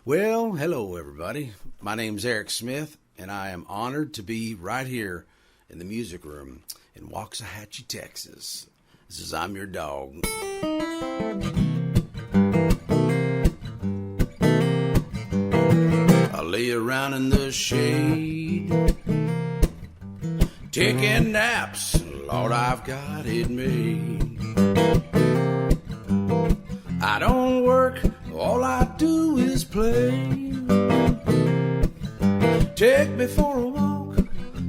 Well, hello everybody. My name's Eric Smith, and I am honored to be right here in the music room in Waxahachie, Texas. This is I'm Your Dog. I lay around in the shade, taking naps. Lord, I've got it made. I don't work, all I do is play. Take me for a walk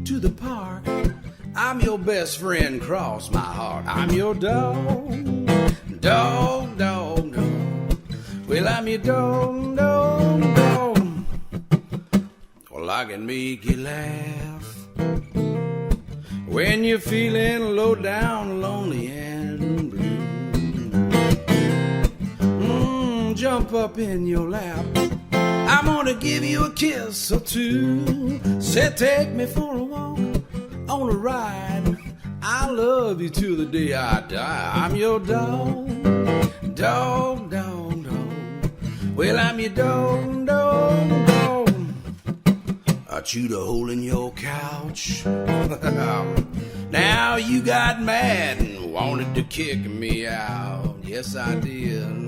to the park. I'm your best friend, cross my heart. I'm your dog, dog, dog, dog. Well, I'm your dog, dog, dog. Well, I can make you laugh when you're feeling low down, lonely and blue. Jump up in your lap, I'm gonna give you a kiss or two. Say, take me for a walk, on a ride. I love you till the day I die. I'm your dog, dog, dog, dog. Well, I'm your dog, dog, dog. I chewed a hole in your couch. Now you got mad and wanted to kick me out. Yes, I did.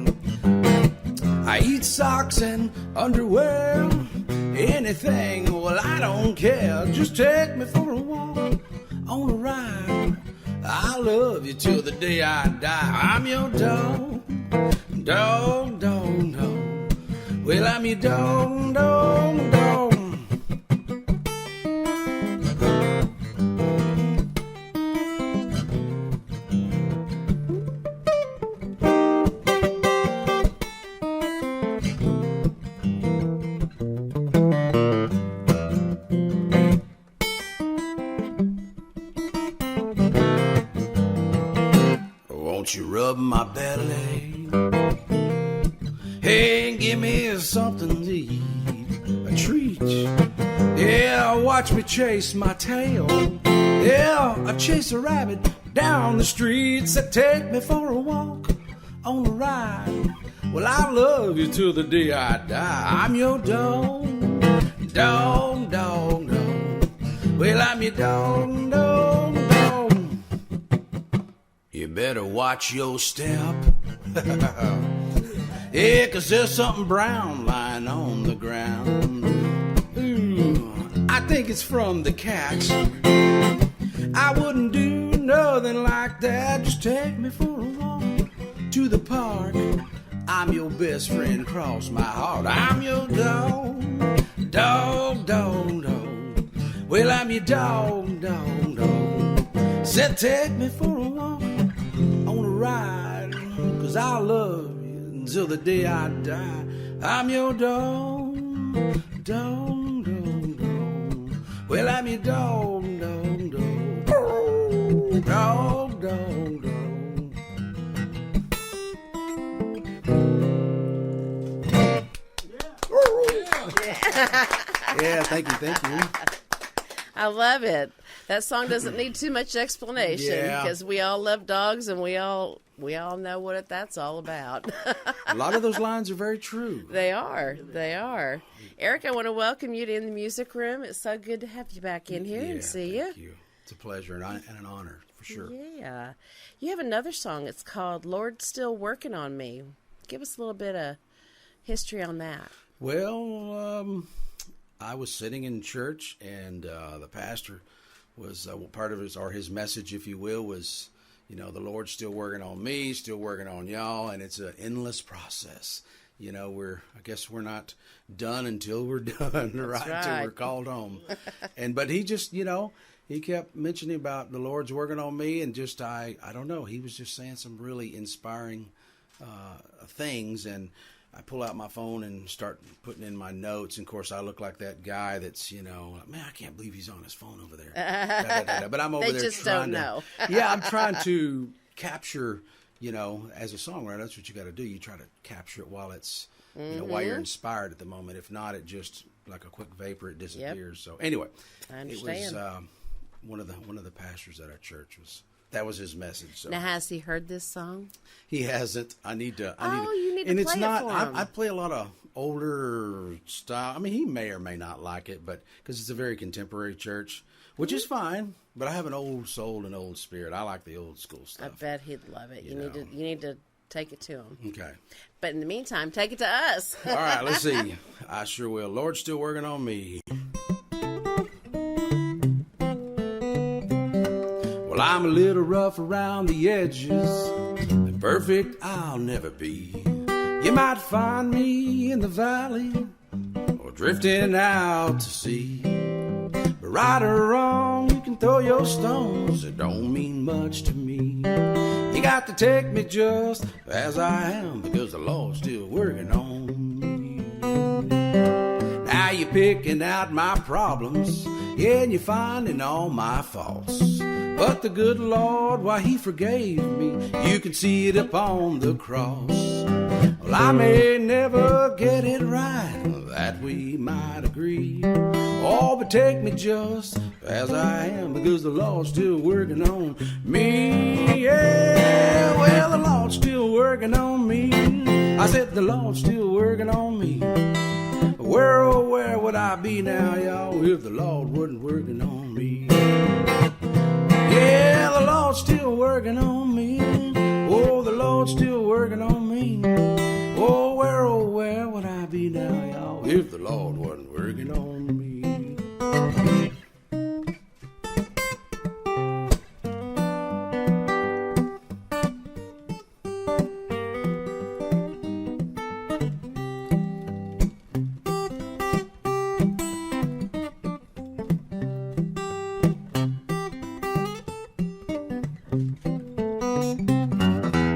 I eat socks and underwear, anything, well, I don't care. Just take me for a walk, on a ride. I love you till the day I die. I'm your dog, dog, dog, dog. Well, I'm your dog, dog, dog. Won't you rub my belly? Hey, give me something to eat, a treat. Yeah, watch me chase my tail. Yeah, I chase a rabbit down the street. Said, take me for a walk, on a ride. Well, I love you till the day I die. I'm your dog, dog, dog, dog. Well, I'm your dog, dog, dog. You better watch your step. Yeah, 'cause there's something brown lying on the ground. Ooh, I think it's from the cats. I wouldn't do nothing like that. Just take me for a walk to the park. I'm your best friend, cross my heart. I'm your dog, dog, dog, dog. Well, I'm your dog, dog, dog. Said take me for a walk, on a ride, 'cause I love you until the day I die. I'm your dog, dog, dog, dog. Well, I'm your dog, dog, dog. Dog, dog, dog. Yeah, thank you. I love it. That song doesn't need too much explanation because we all love dogs and we all know what that's all about. A lot of those lines are very true. They are. Eric, I want to welcome you to In the Music Room. It's so good to have you back in here and see you. Thank you. It's a pleasure and an honor, for sure. Yeah. You have another song. It's called Lord Still Working on Me. Give us a little bit of history on that. Well, I was sitting in church, and the pastor was part of his message, if you will, was, the Lord's still working on me, still working on y'all, and it's an endless process. I guess we're not done until we're done, right? Until we're called home. But he just, he kept mentioning about the Lord's working on me, and just I don't know, he was just saying some really inspiring things, and I pull out my phone and start putting in my notes. And of course, I look like that guy that's, man, I can't believe he's on his phone over there. But I'm over there just trying don't know. I'm trying to capture, as a songwriter, that's what you got to do. You try to capture it while it's, while you're inspired at the moment. If not, it just, like a quick vapor, it disappears. Yep. So anyway, I understand. It was one of the pastors at our church was that was his message. So. Now, has he heard this song? He hasn't. I need to. You need to and play it's it not. for him. I play a lot of older style. I mean, he may or may not like it, but because it's a very contemporary church, which is fine. But I have an old soul and old spirit. I like the old school stuff. I bet he'd love it. You need to take it to him. Okay. But in the meantime, take it to us. All right. Let's see. I sure will. Lord's still working on me. Well, I'm a little rough around the edges, and perfect I'll never be. You might find me in the valley or drifting out to sea. But right or wrong, you can throw your stones. It don't mean much to me. You got to take me just as I am, because the Lord's still working on me. Now you're picking out my problems, yeah, and you're finding all my faults. But the good Lord, why, he forgave me. You can see it upon the cross. Well, I may never get it right, that we might agree. Oh, but take me just as I am, because the Lord's still working on me. Yeah, well, the Lord's still working on me. I said the Lord's still working on me. Where, oh, where would I be now, y'all, if the Lord wasn't working on me? Yeah, the Lord's still working on me. Oh, the Lord's still working on me. Oh, where would I be now, y'all, if the Lord wasn't working on me?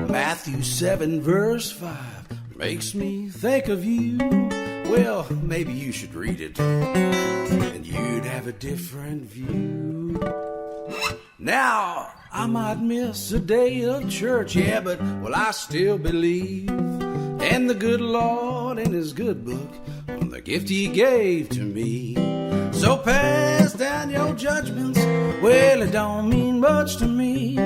Matthew 7 verse 5 makes me think of you. Well, maybe you should read it, and you'd have a different view. Now, I might miss a day of church, yeah, but, well, I still believe in the good Lord and his good book, the gift he gave to me. So pass down your judgments, well, it don't mean much to me.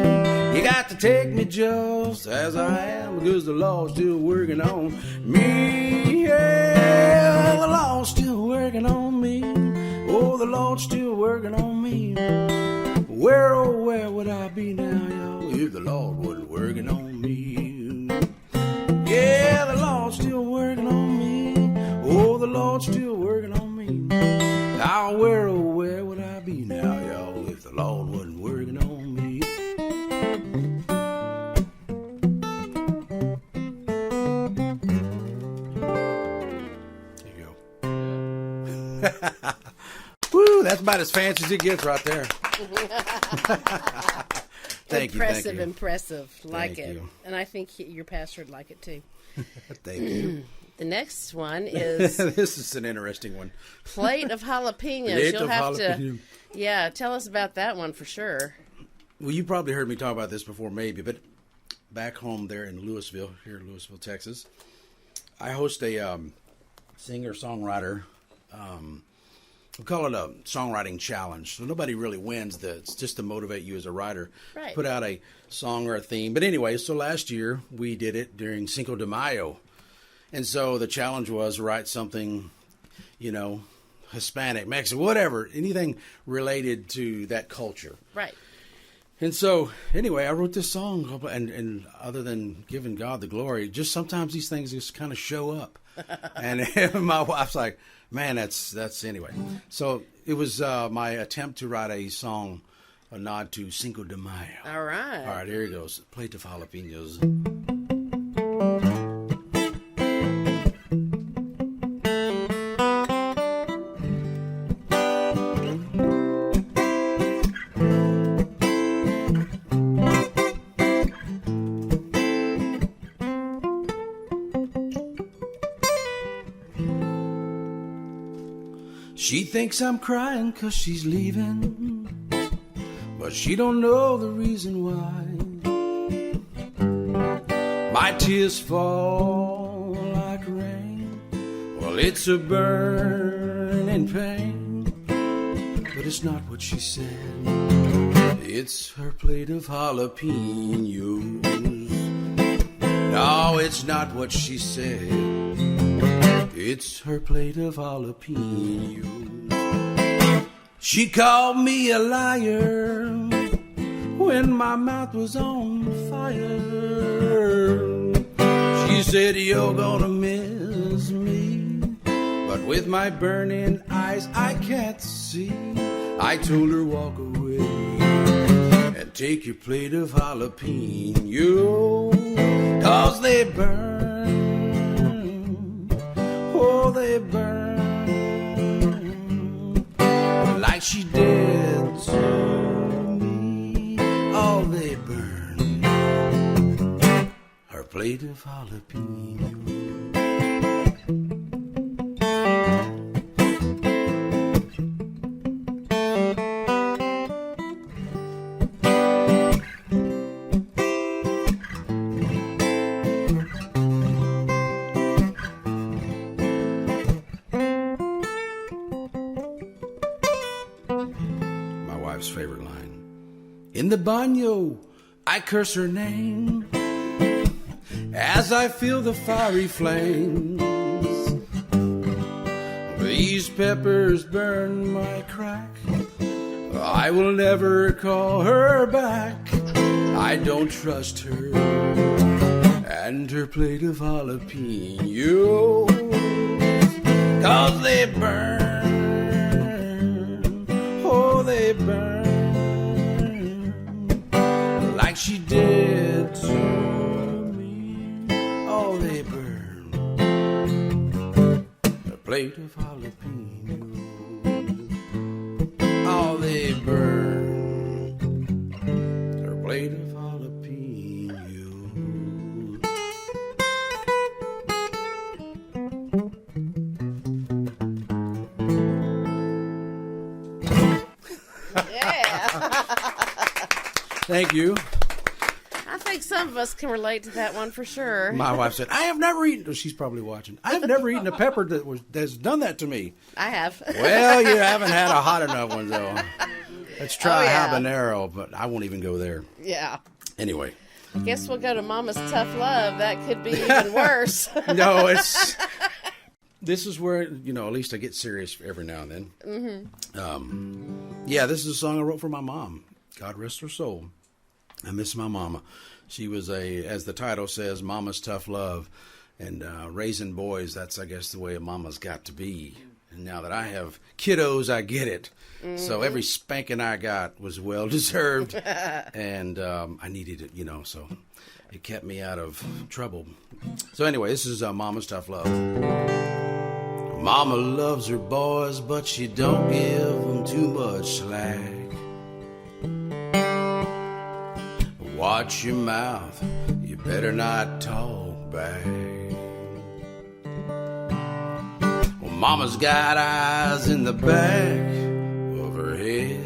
You got to take me just as I am, because the Lord's still working on me. Yeah, the Lord's still working on me. Oh, the Lord's still working on me. Where, oh, where would I be now, y'all, if the Lord wasn't working on me? Yeah, the Lord's still working on me. Oh, the Lord's still working on me. Now, where, oh, where would I be now, y'all, if the Lord wasn't working on me? Woo, that's about as fancy as it gets right there. Thank Impressive, you. impressive. Like Thank it. you. And I think your pastor would like it too. Thank you. The next one is This is an interesting one. plate of jalapenos. Plate You'll of have jalapeno. to, tell us about that one for sure. Well, you probably heard me talk about this before, maybe, but back home there in Lewisville, here in Lewisville, Texas, I host a singer-songwriter. We call it a songwriting challenge. So nobody really wins. It's just to motivate you as a writer. Right. Put out a song or a theme. But anyway, so last year we did it during Cinco de Mayo. And so the challenge was write something, Hispanic, Mexican, whatever, anything related to that culture. Right. And so, anyway, I wrote this song, and other than giving God the glory, just sometimes these things just kind of show up. And my wife's like, man, that's anyway. So it was my attempt to write a song, a nod to Cinco de Mayo. All right. All right, here he goes. Plate of jalapenos. She thinks I'm crying 'cause she's leaving, but she don't know the reason why. My tears fall like rain. Well, it's a burning pain, but it's not what she said. It's her plate of jalapenos. No, it's not what she said. It's her plate of jalapenos. She called me a liar when my mouth was on fire. She said, you're gonna miss me, but with my burning eyes I can't see. I told her, walk away and take your plate of jalapenos, 'cause they burn, oh they burn, like she did to me. Oh, they burn, her plate of jalapenos. Favorite line. In the baño, I curse her name as I feel the fiery flames. These peppers burn my crack. I will never call her back. I don't trust her and her plate of jalapenos, 'cause they burn, oh they burn, like she did to me. Oh, they burn, a plate of jalapenos. Oh, they burn, a plate of jalapenos. Yeah. Thank you. I think some of us can relate to that one for sure. My wife said, I have never eaten, oh, she's probably watching, I have never eaten a pepper that's done that to me. I have. Well, you haven't had a hot enough one, though. Let's try yeah. habanero, but I won't even go there. Yeah. Anyway. I guess we'll go to Mama's Tough Love. That could be even worse. No, this is where, at least I get serious every now and then. Mm-hmm. Yeah, this is a song I wrote for my mom. God rest her soul. I miss my mama. She was as the title says, Mama's Tough Love. And raising boys, that's, I guess, the way a mama's got to be. And now that I have kiddos, I get it. Mm-hmm. So every spanking I got was well-deserved. And I needed it, so it kept me out of trouble. So anyway, this is Mama's Tough Love. Mama loves her boys, but she don't give them too much slack. Watch your mouth, you better not talk back. Well, Mama's got eyes in the back of her head.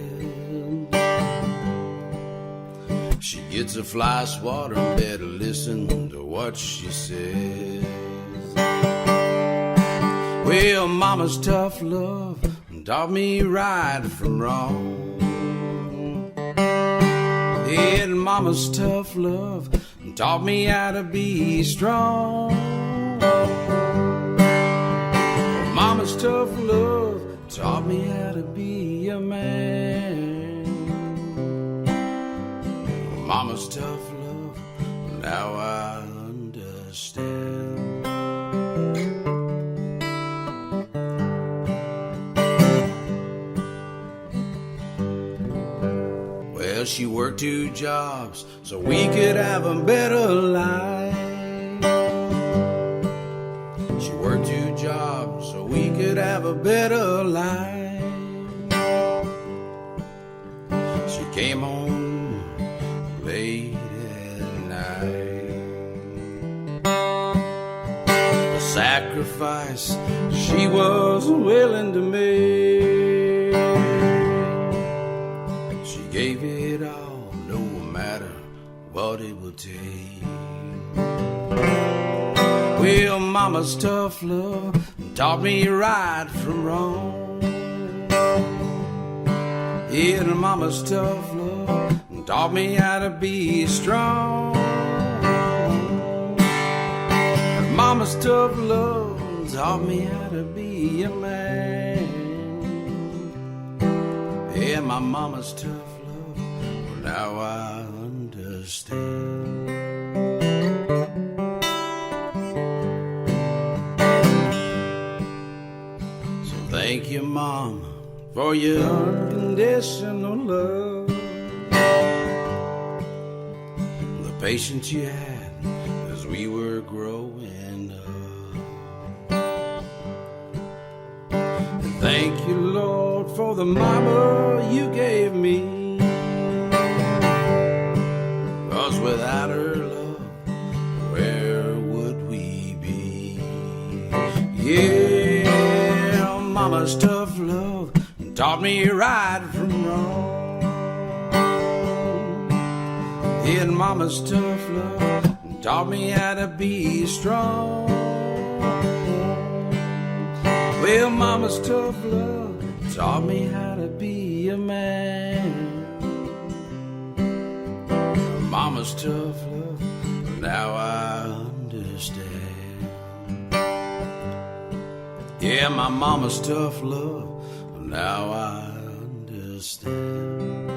She gets a fly swatter and better listen to what she says. Well, Mama's tough love taught me right from wrong. And Mama's tough love taught me how to be strong. Mama's tough love taught me how to be a man. Mama's tough love, now I understand. She worked 2 jobs so we could have a better life. She worked 2 jobs so we could have a better life. She came home late at night. The sacrifice she was willing to make. She gave it all, no matter what it would take. Well, Mama's tough love taught me right from wrong. Yeah, Mama's tough love love taught me how to be strong. Mama's tough love taught me how to be a man. Yeah, my mama's tough love, well, now I understand. So thank you, Mom, for your unconditional love, the patience you had as we were growing up. And thank you, Lord, for the mama you gave me, 'cause without her love, where would we be? Yeah, mama's tough love taught me right from wrong. Yeah, mama's tough love taught me how to be strong. Well, mama's tough love taught me how to be a man. Mama's tough love, now I understand. Yeah, my mama's tough love, now I understand.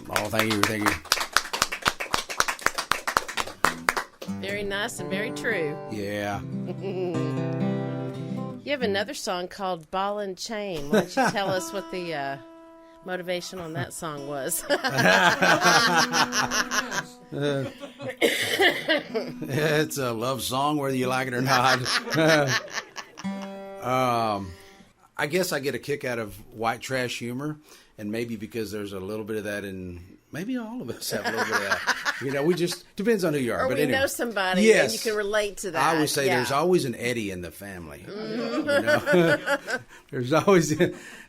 Oh, thank you, thank you. Very nice and very true. Yeah. You have another song called Ball and Chain. Why don't you tell us what the motivation on that song was? It's a love song, whether you like it or not. I guess I get a kick out of white trash humor, and maybe because there's a little bit of that in, maybe all of us have a little bit of that. You know, we just, depends on who you are. Or but we anyway. know somebody Yes. and you can relate to that. I always say there's always an Eddie in the family. You know? There's always,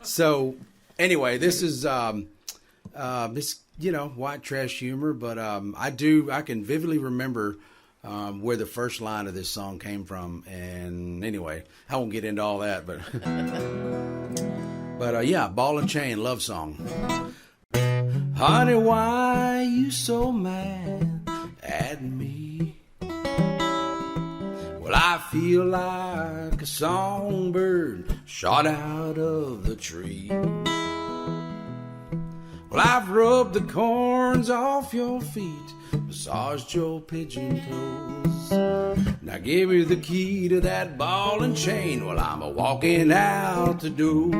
so anyway, this is, this, you know, white trash humor, but I can vividly remember where the first line of this song came from. And anyway, I won't get into all that, but but yeah, Ball and Chain, love song. Honey, why you so mad at me? Well, I feel like a songbird shot out of the tree. Well, I've rubbed the corns off your feet, massaged your pigeon toes. Now give me the key to that ball and chain while I'm a-walking out the door.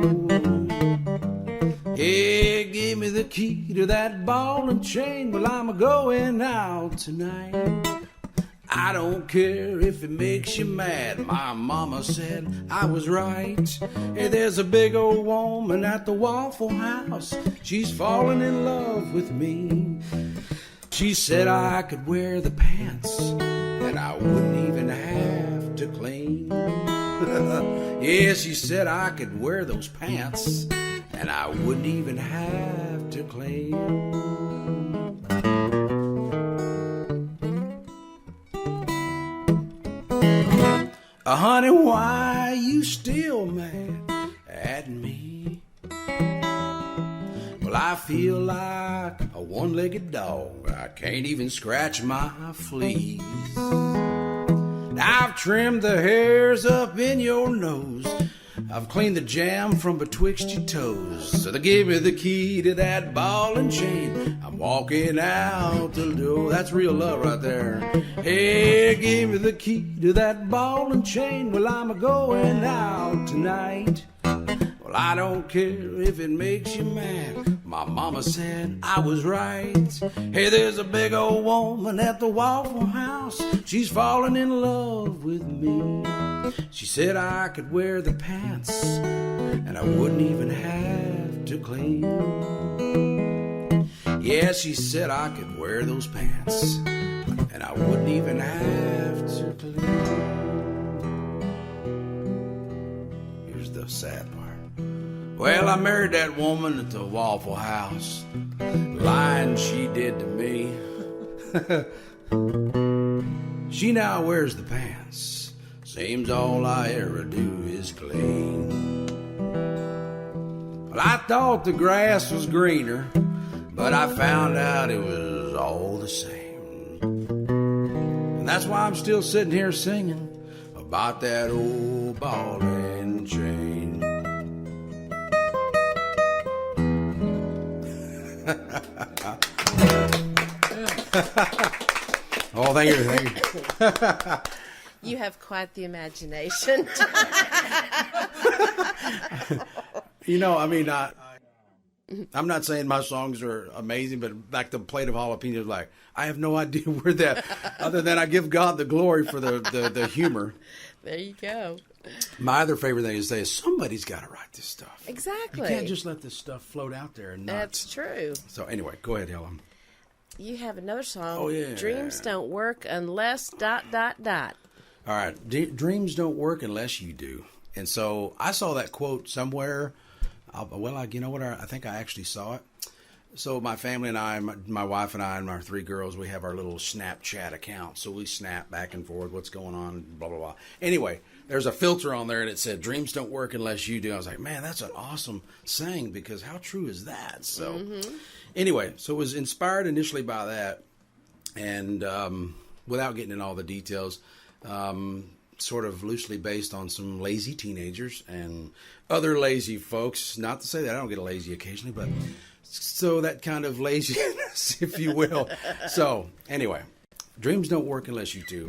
Yeah, give me the key to that ball and chain while I'm a-going out tonight. I don't care if it makes you mad, my mama said I was right. Hey, there's a big old woman at the Waffle House, she's falling in love with me. She said I could wear the pants and I wouldn't even have to clean. Yeah, she said I could wear those pants and I wouldn't even have to clean. Honey, why you still mad at me? Well, I feel like a one-legged dog. I can't even scratch my fleas. I've trimmed the hairs up in your nose. I've cleaned the jam from betwixt your toes. So they give me the key to that ball and chain. I'm walking out the door. That's real love right there. Hey, give me the key to that ball and chain. Well, I'm a-going out tonight. Well, I don't care if it makes you mad. My mama said I was right. Hey, there's a big old woman at the Waffle House. She's falling in love with me. She said I could wear the pants and I wouldn't even have to clean. Yeah, she said I could wear those pants and I wouldn't even have to clean. Here's the sad part. Well, I married that woman at the Waffle House. Lying she did to me. She now wears the pants Seems all I ever do is clean. Well, I thought the grass was greener, but I found out it was all the same. And that's why I'm still sitting here singing about that old ball and chain. Oh, thank you, thank you. You have quite the imagination. You know, I mean, I'm not saying my songs are amazing, but like the plate of jalapenos, like, I have no idea where that, other than I give God the glory for the humor. There you go. My other favorite thing to say is somebody's got to write this stuff. Exactly. You can't just let this stuff float out there and not. That's true. So anyway, go ahead, Helen. You have another song. Oh, yeah. Dreams don't work unless ... All right. Dreams don't work unless you do. And so I saw that quote somewhere. You know what? I think I actually saw it. So my family and I, my wife and I and our 3 girls, we have our little Snapchat account. So we snap back and forth what's going on, blah, blah, blah. Anyway, there's a filter on there and it said, dreams don't work unless you do. I was like, man, that's an awesome saying because how true is that? So anyway, so it was inspired initially by that. And without getting into all the details, sort of loosely based on some lazy teenagers and other lazy folks. Not to say that I don't get lazy occasionally, but so that kind of laziness, if you will. So anyway, dreams don't work unless you do.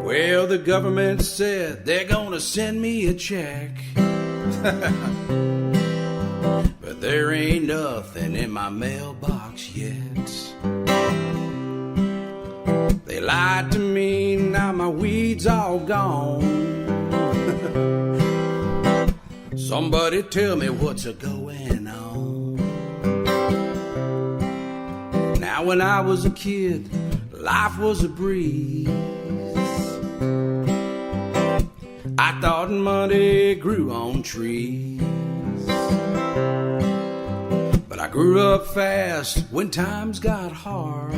Well, the government said they're gonna send me a check, but there ain't nothing in my mailbox yet. They lied to me, now my weed's all gone. Somebody tell me what's a-going on. Now when I was a kid, life was a breeze. I thought money grew on trees. But I grew up fast when times got hard.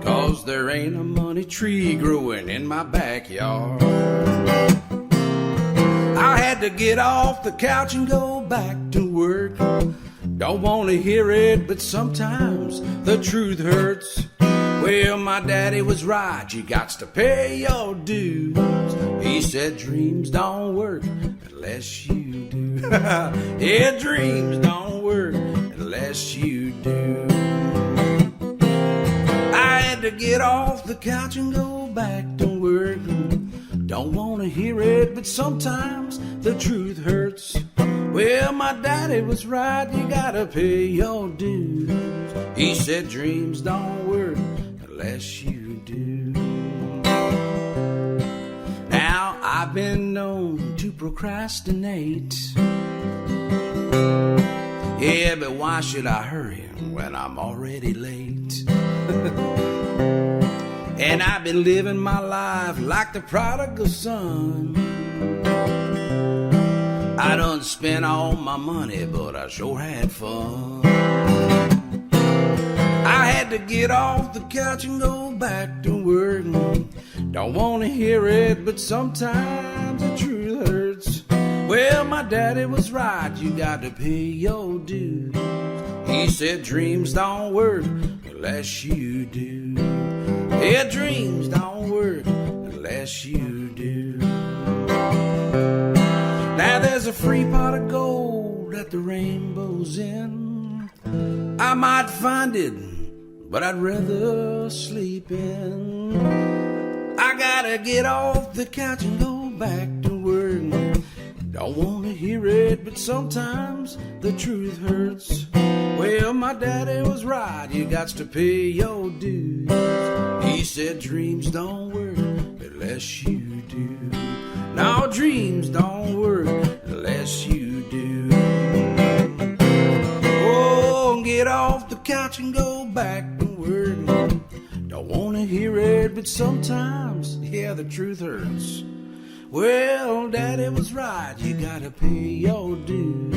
'Cause there ain't a money tree growing in my backyard. I had to get off the couch and go back to work. Don't want to hear it, but sometimes the truth hurts. Well, my daddy was right, you got to pay your dues. He said dreams don't work unless you do. Yeah, dreams don't work unless you do. I had to get off the couch and go back to work. Don't want to hear it, but sometimes the truth hurts. Well, my daddy was right, you gotta pay your dues. He said dreams don't work unless you do. Now, I've been known to procrastinate. Yeah, but why should I hurry when I'm already late? And I've been living my life like the prodigal son. I done spent all my money, but I sure had fun. I had to get off the couch and go back to work. Don't want to hear it, but sometimes the truth hurts. Well, my daddy was right, you got to pay your dues. He said dreams don't work unless you do. Yeah, dreams don't work unless you do. Now there's a free pot of gold at the rainbow's end. I might find it, but I'd rather sleep in. I gotta get off the couch and go back to work. Don't want to hear it, but sometimes the truth hurts. Well, my daddy was right, you got to pay your dues. He said dreams don't work unless you do. No, dreams don't work unless you do. Oh, get off the couch and go back to work. Don't want to hear it, but sometimes, yeah, the truth hurts. Well, daddy was right, you gotta pay your dues.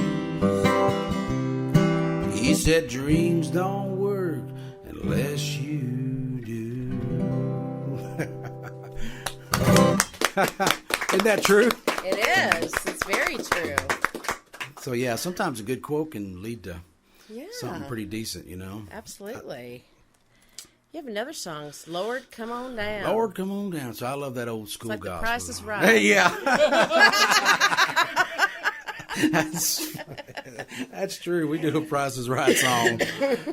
He said dreams don't work unless you do. Isn't that true? It is. It's very true. So, yeah, sometimes a good quote can lead to Yeah. something pretty decent, you know? Absolutely. You have another song, Lord, Come On Down. Lord, come on down. So I love that old school It's like gospel. The Price is Right. Hey, yeah. That's true. We do a Price is Right song.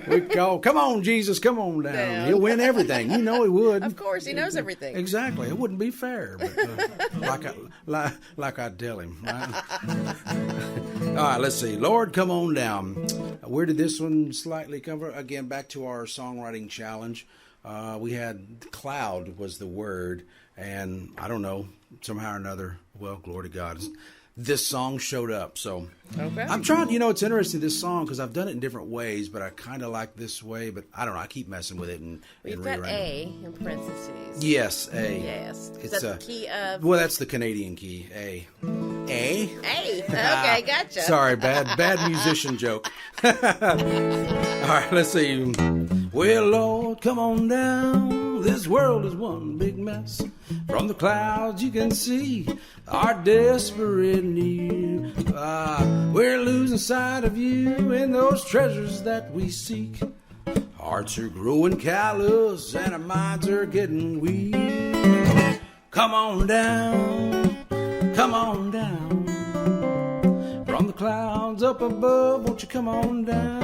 We call, come on, Jesus, come on down. He'll win everything. You know he would. Of course, he knows everything. Exactly. It wouldn't be fair, but like I tell him. Right? All right, let's see. Lord, come on down. Where did this one slightly come from? Again, back to our songwriting challenge. We had cloud was the word, and I don't know, somehow or another, well, glory to God, this song showed up. So Okay. I'm trying, it's interesting, this song, because I've done it in different ways, but I kind of like this way, but I don't know, I keep messing with it and We've got rewriting. A in parentheses. Yes, A. Yes. It's Is that the key of... well, that's the Canadian key, A. A? A. Okay, gotcha. Sorry, bad musician joke. All right, let's see. Well, Lord, come on down. This world is one big mess. From the clouds you can see our desperate need. We're losing sight of you and those treasures that we seek. Hearts are growing callous and our minds are getting weak. Come on down, come on down. From the clouds up above, won't you come on down?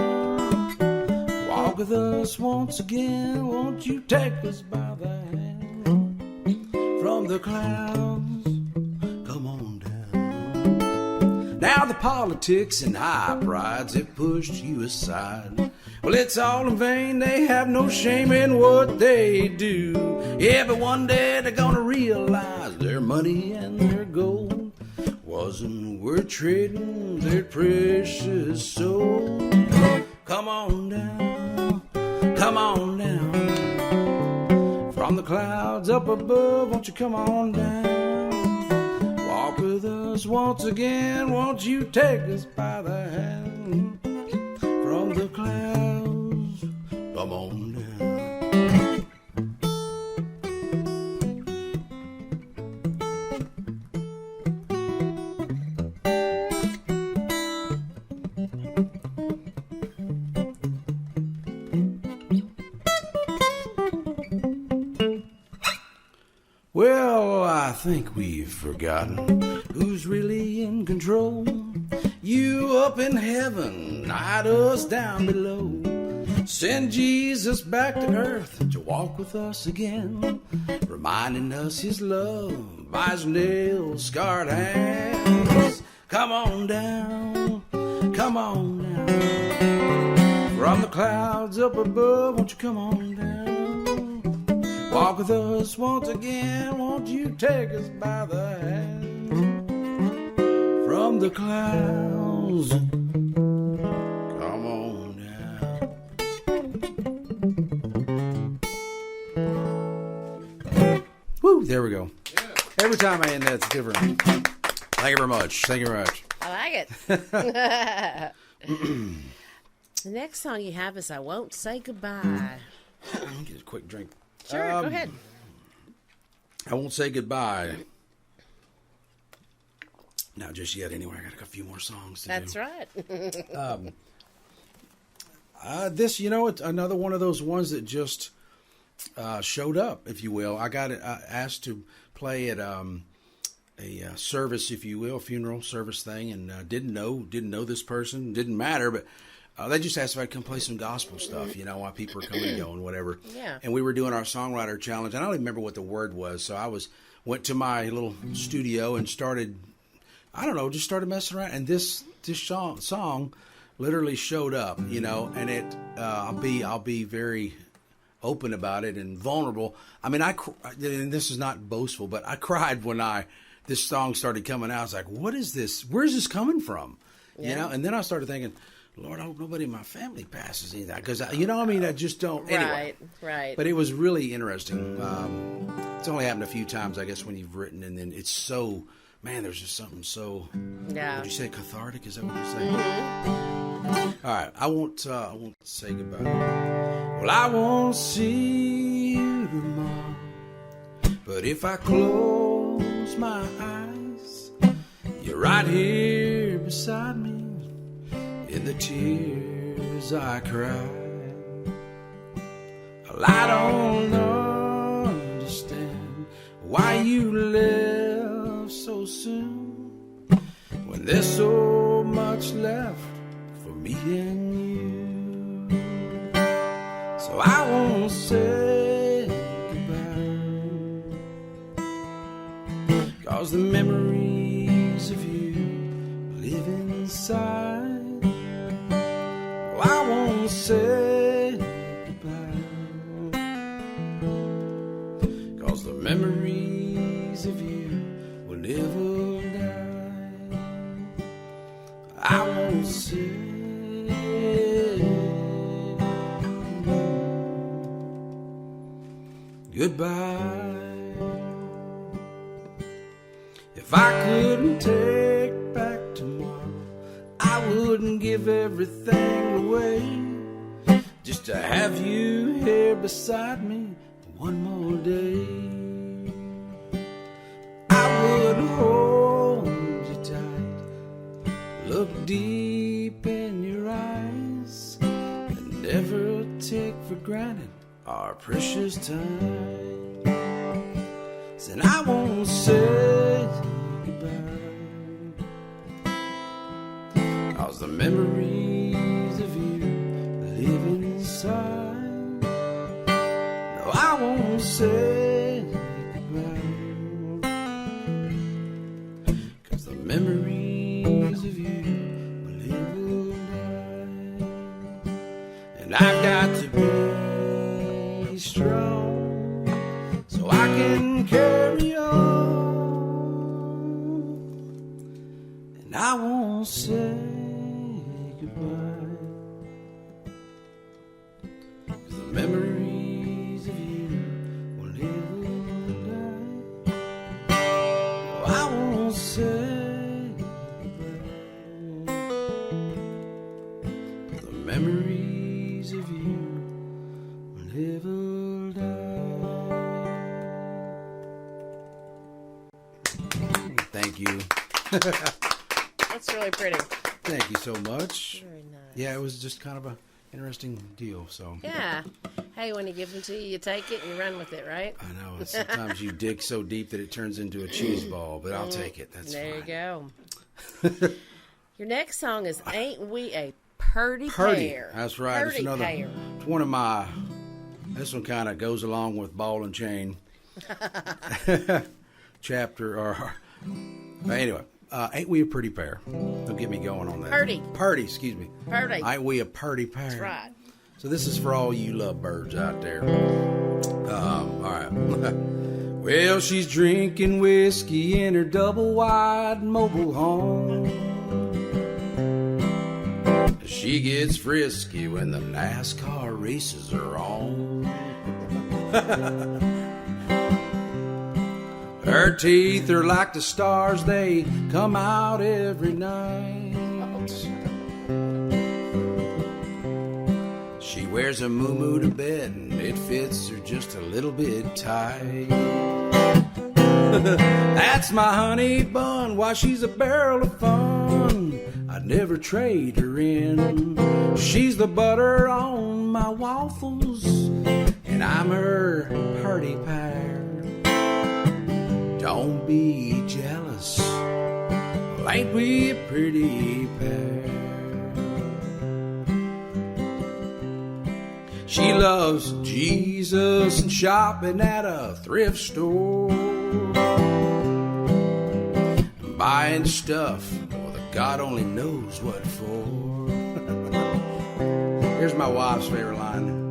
Walk with us once again, won't you take us by the hand? From the clouds, come on down. Now the politics and high prides have pushed you aside. Well, it's all in vain, they have no shame in what they do. Yeah, but one day they're gonna realize their money and their gold wasn't worth trading their precious soul. Come on down, come on down. From the clouds up above, won't you come on down? Walk with us once again, won't you take us by the hand? From the clouds, come on down. Well, I think we've forgotten who's really in control. You up in heaven, not us down below. Send Jesus back to earth to walk with us again, reminding us his love by his nail-scarred hands. Come on down, come on down. From the clouds up above, won't you come on down? Walk with us once again, won't you take us by the hand? From the clouds, come on down. Woo, there we go. Yeah. Every time I end that, it's different. Thank you very much. Thank you very much. I like it. The next song you have is I Won't Say Goodbye. Get a quick drink. Sure, go ahead. I won't say goodbye. Not just yet, anyway. I got a few more songs to That's do. right. This, it's another one of those ones that just showed up, if you will. I got asked to play at a service, if you will, funeral service thing, and didn't know this person. Didn't matter, but they just asked if I'd come play some gospel stuff, while people are coming and going, whatever. Yeah. And we were doing our songwriter challenge. I don't even remember what the word was, so I went to my little studio and started messing around. And this song literally showed up, and it. I'll be very open about it and vulnerable. I mean, and this is not boastful, but I cried when this song started coming out. I was like, what is this? Where's this coming from? Yeah. And then I started thinking, Lord, I hope nobody in my family passes anything. Because, I just don't. Anyway. Right. But it was really interesting. It's only happened a few times, I guess, when you've written, and then it's so, man, there's just something so, would you say cathartic? Is that what you say? Mm-hmm. All right, I won't say goodbye. Well, I won't see you tomorrow, but if I close my eyes, you're right here beside me in the tears I cry. Well, I don't understand why you left so soon when there's so much left for me and you. So I won't say goodbye, 'cause the memories of you live inside. Well, I won't say goodbye, 'cause the memories of you will never die. I won't say goodbye. If I couldn't take back tomorrow, I wouldn't give everything away just to have you here beside me one more day. I would hold you tight, look deep in your eyes, and never take for granted our precious time. And I won't say goodbye, 'cause the memories of you live inside. No, I won't say goodbye, 'cause the memories of you will never die. And I've got to be strong so I can carry on, and I won't say goodbye, 'cause the memories of you will never die. Oh, I won't say goodbye, 'cause the memories of you will never die. Thank you. That's really pretty. Thank you so much. Very nice. Yeah, it was just kind of a interesting deal. So Yeah. Hey, when he gives them to you, you take it and you run with it, right? I know sometimes you dig so deep that it turns into a cheese ball, but I'll take it. That's there fine. you go. Your next song is "Ain't We a Purty Pair?" That's right. Purty pair. It's one of my. This one kind of goes along with Ball and Chain chapter. Or anyway, ain't we a pretty pair? Don't get me going on that. Purty. Excuse me. Purty. Ain't we a purty pair? That's right. So this is for all you lovebirds out there. All right. Well, she's drinking whiskey in her double-wide mobile home. She gets frisky when the NASCAR races are on. Her teeth are like the stars, they come out every night. She wears a muumuu to bed and it fits her just a little bit tight. That's my honey bun, why she's a barrel of fun. I'd never trade her in. She's the butter on my waffles, and I'm her purty pair. Don't be jealous, well, ain't we a pretty pair? She loves Jesus and shopping at a thrift store, buying stuff, well, that God only knows what for. Here's my wife's favorite line.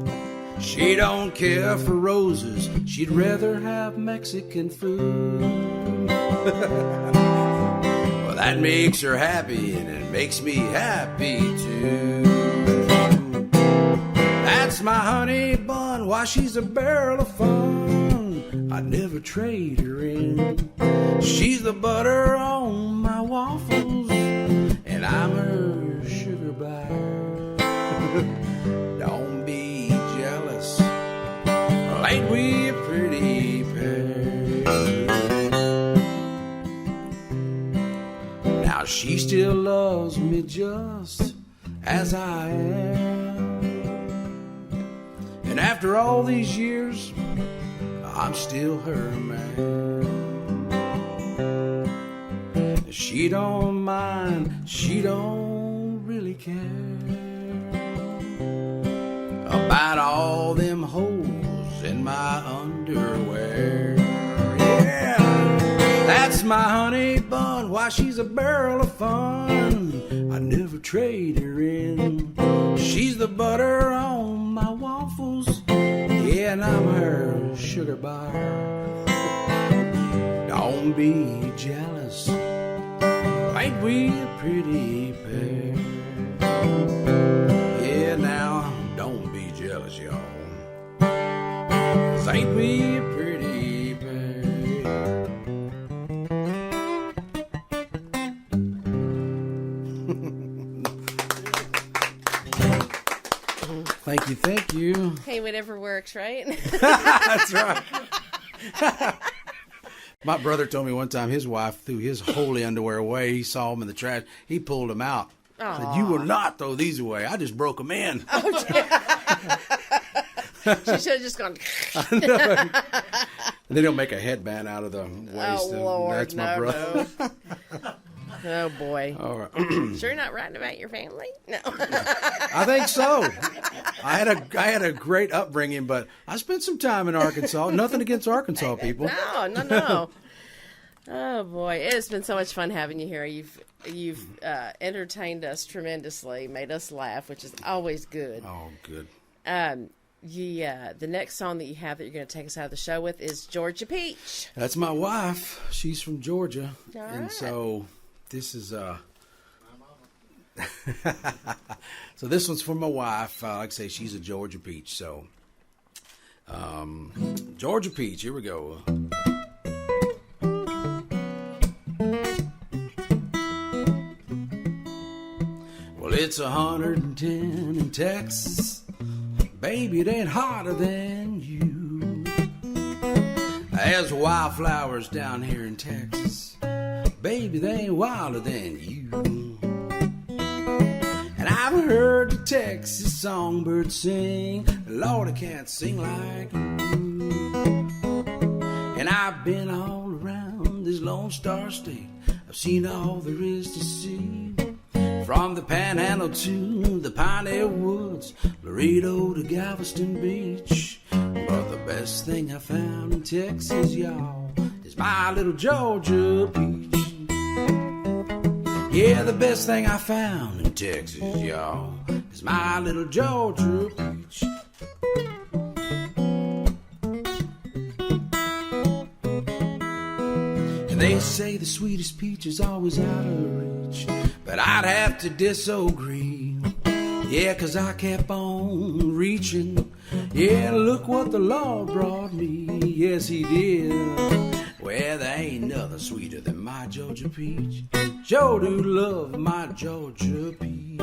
She don't care for roses, she'd rather have Mexican food. Well, that makes her happy, and it makes me happy too. That's my honey bun, why she's a barrel of fun. I'd never trade her in. She's the butter on my waffles, and I'm her sugar bar. Don't be jealous, well, ain't we a pretty pair? she still loves me just as I am. And after all these years, I'm still her man. She don't mind, she don't really care about all them holes in my underwear. Yeah, that's my honey bun. Why, she's a barrel of fun. I never trade her in. She's the butter on my waffles. Yeah, and I'm her sugar bar. Don't be jealous. Ain't we a pretty pair? Yeah, now, don't be jealous, y'all. 'Cause ain't we a pretty pair? Thank you, thank you. Hey, whatever works, right? That's right. My brother told me one time his wife threw his holy underwear away. He saw them in the trash. He pulled them out. Said, "You will not throw these away. I just broke them in." Oh, she should have just gone. They don't make a headband out of the waist. Oh, Lord, that's my brother. No. Oh, boy. All right. Sure you're not writing about your family? No. I think so. I had a great upbringing, but I spent some time in Arkansas. Nothing against Arkansas people. No. Oh, boy. It's been so much fun having you here. You've entertained us tremendously, made us laugh, which is always good. Oh, good. The next song that you have that you're going to take us out of the show with is Georgia Peach. That's my wife. She's from Georgia. All and right. so this is so this one's for my wife. Like I say, she's a Georgia Peach. So Georgia Peach, here we go. Well, it's 110 in Texas. Baby, it ain't hotter than you. There's wildflowers down here in Texas. Baby, they ain't wilder than you. And I've heard the Texas songbird sing. Lord, I can't sing like you. And I've been all around this Lone Star State. I've seen all there is to see. From the Panhandle to the Piney Woods, Laredo to Galveston Beach. But the best thing I found in Texas, y'all, is my little Georgia Peach. Yeah, the best thing I found in Texas, y'all, is my little Georgia Peach. And they say the sweetest peach is always out of reach, but I'd have to disagree. Yeah, 'cause I kept on reaching. Yeah, look what the Lord brought me. Yes, he did. Well, there ain't nothing sweeter than my Georgia peach. Sure do love my Georgia peach.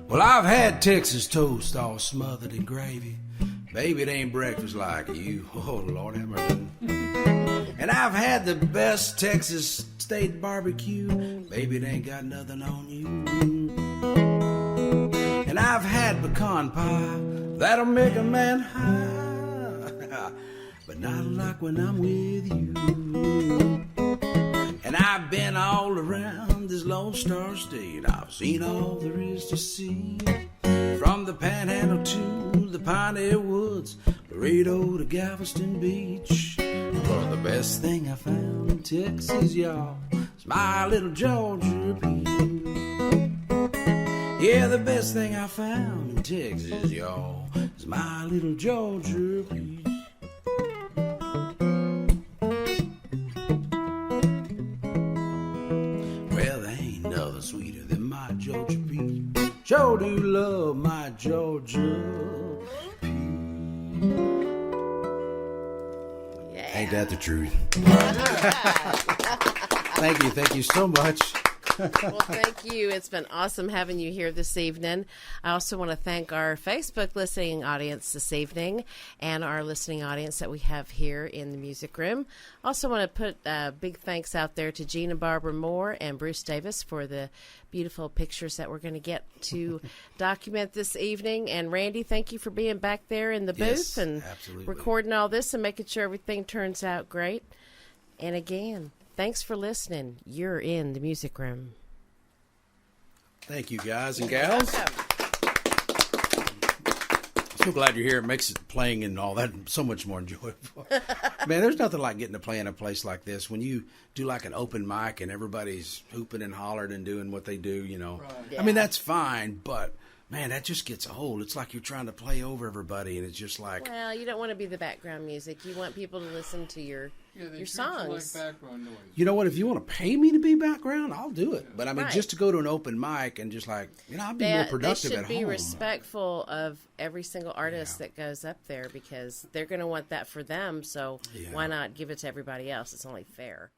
Well, I've had Texas toast all smothered in gravy. Baby, it ain't breakfast like you. Oh, Lord have mercy. And I've had the best Texas state barbecue. Baby, it ain't got nothing on you. And I've had pecan pie. That'll make a man high. But not like when I'm with you. And I've been all around this Lone Star State. I've seen all there is to see. From the Panhandle to the Piney Woods, Laredo to Galveston Beach. But the best thing I found in Texas, y'all, is my little Georgia Peach. Yeah, the best thing I found in Texas, y'all, is my little Georgia Peach. Well, there ain't nothing sweeter than my Georgia Peach. Sure do love my Georgia Peach. Ain't that the truth? Thank you so much. Well, thank you. It's been awesome having you here this evening. I also want to thank our Facebook listening audience this evening and our listening audience that we have here in the music room. Also want to put big thanks out there to Gene and Barbara Moore and Bruce Davis for the beautiful pictures that we're going to get to document this evening. And Randy, thank you for being back there in the booth and recording all this and making sure everything turns out great. And again, thanks for listening. You're in the music room. Thank you, guys and gals. So glad you're here. It makes it playing and all that so much more enjoyable. Man, there's nothing like getting to play in a place like this. When you do like an open mic and everybody's hooping and hollering and doing what they do, you know. Right. Yeah. I mean, that's fine, but man, that just gets old. It's like you're trying to play over everybody, and it's just like... Well, you don't want to be the background music. You want people to listen to your songs. Like background noise. You know what? If you want to pay me to be background, I'll do it. But I mean, just to go to an open mic and just like, I'll be more productive at home. They should be respectful of every single artist that goes up there because they're going to want that for them. So why not give it to everybody else? It's only fair.